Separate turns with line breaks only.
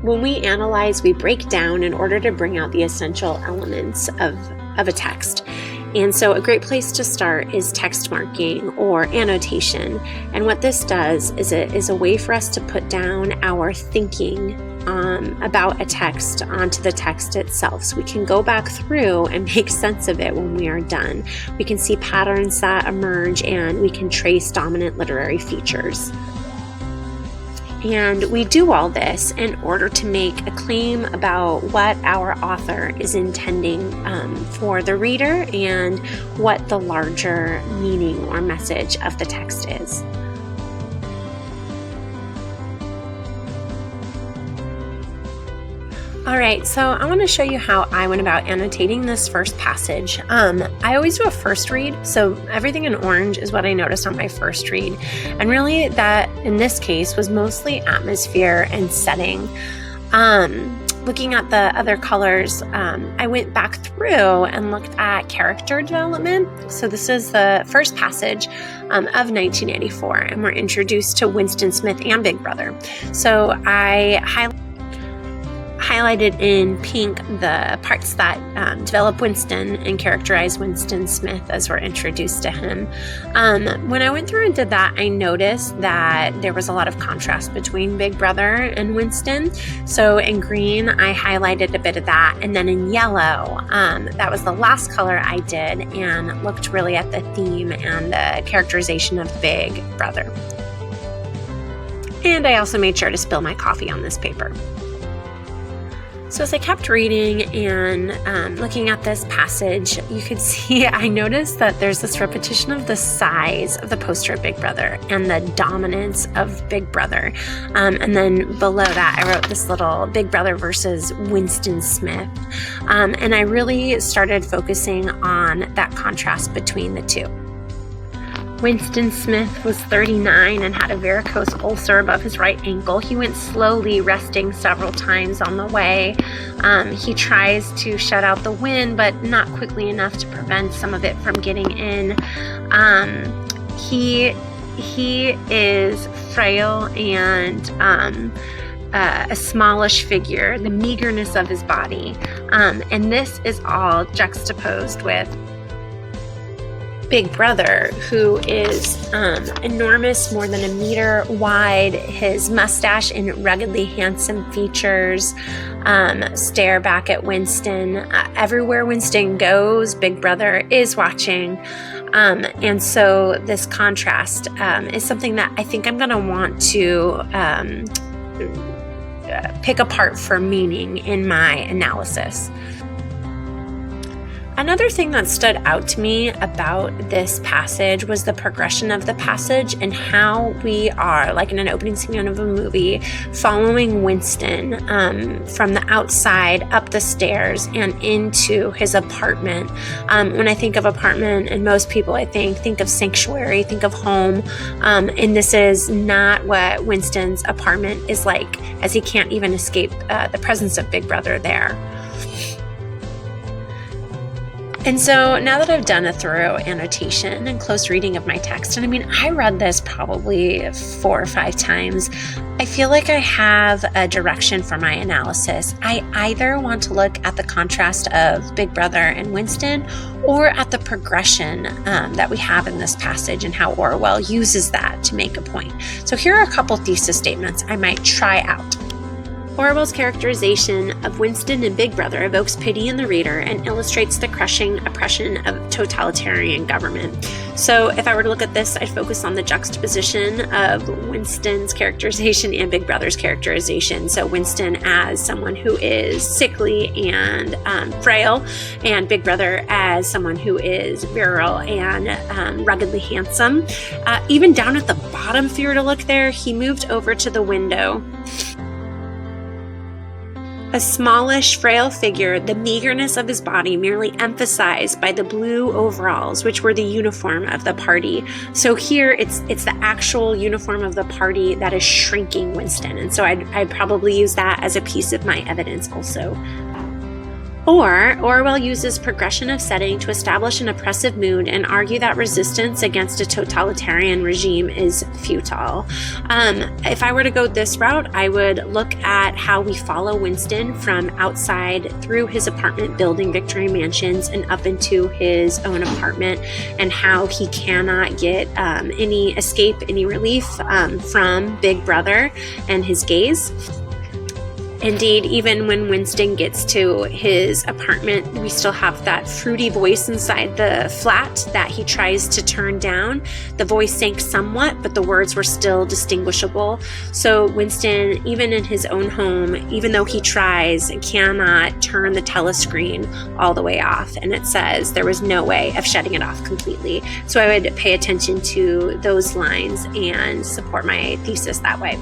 when we analyze, we break down in order to bring out the essential elements of a text. And so a great place to start is text marking or annotation. And what this does is it is a way for us to put down our thinking about a text onto the text itself. So we can go back through and make sense of it when we are done. We can see patterns that emerge, and we can trace dominant literary features. And we do all this in order to make a claim about what our author is intending for the reader and what the larger meaning or message of the text is. All right, so I want to show you how I went about annotating this first passage. I always do a first read, so everything in orange is what I noticed on my first read. And really that, in this case, was mostly atmosphere and setting. Looking at the other colors, I went back through and looked at character development. So this is the first passage of 1984, and we're introduced to Winston Smith and Big Brother. So I highlighted in pink the parts that develop Winston and characterize Winston Smith as we're introduced to him. When I went through and did that, I noticed that there was a lot of contrast between Big Brother and Winston. So in green, I highlighted a bit of that, and then in yellow, that was the last color I did and looked really at the theme and the characterization of Big Brother. And I also made sure to spill my coffee on this paper. So as I kept reading and looking at this passage, you could see I noticed that there's this repetition of the size of the poster of Big Brother and the dominance of Big Brother. And then below that, I wrote this little Big Brother versus Winston Smith. And I really started focusing on that contrast between the two. Winston Smith was 39 and had a varicose ulcer above his right ankle. He went slowly, resting several times on the way. He tries to shut out the wind, but not quickly enough to prevent some of it from getting in. He is frail and a smallish figure, the meagerness of his body. And this is all juxtaposed with Big Brother, who is enormous, more than a meter wide. His mustache and ruggedly handsome features stare back at Winston. Everywhere Winston goes, Big Brother is watching. And so this contrast is something that I think I'm going to want to pick apart for meaning in my analysis. Another thing that stood out to me about this passage was the progression of the passage and how we are, like in an opening scene of a movie, following Winston from the outside up the stairs and into his apartment. When I think of apartment, and most people I think of sanctuary, think of home, and this is not what Winston's apartment is like, as he can't even escape the presence of Big Brother there. And so now that I've done a thorough annotation and close reading of my text, and I mean, I read this probably 4 or 5 times, I feel like I have a direction for my analysis. I either want to look at the contrast of Big Brother and Winston, or at the progression that we have in this passage and how Orwell uses that to make a point. So here are a couple thesis statements I might try out. Orwell's characterization of Winston and Big Brother evokes pity in the reader and illustrates the crushing oppression of totalitarian government. So if I were to look at this, I'd focus on the juxtaposition of Winston's characterization and Big Brother's characterization. So Winston as someone who is sickly and frail, and Big Brother as someone who is virile and ruggedly handsome. Even down at the bottom, if you were to look there, he moved over to the window. A smallish, frail figure, the meagerness of his body merely emphasized by the blue overalls, which were the uniform of the party. So here, it's the actual uniform of the party that is shrinking Winston. And so I'd probably use that as a piece of my evidence also. Or Orwell uses progression of setting to establish an oppressive mood and argue that resistance against a totalitarian regime is futile. If I were to go this route, I would look at how we follow Winston from outside through his apartment building Victory Mansions and up into his own apartment, and how he cannot get any escape, any relief from Big Brother and his gaze. Indeed, even when Winston gets to his apartment, we still have that fruity voice inside the flat that he tries to turn down. The voice sank somewhat, but the words were still distinguishable. So Winston, even in his own home, even though he tries, cannot turn the telescreen all the way off. And it says there was no way of shutting it off completely. So I would pay attention to those lines and support my thesis that way.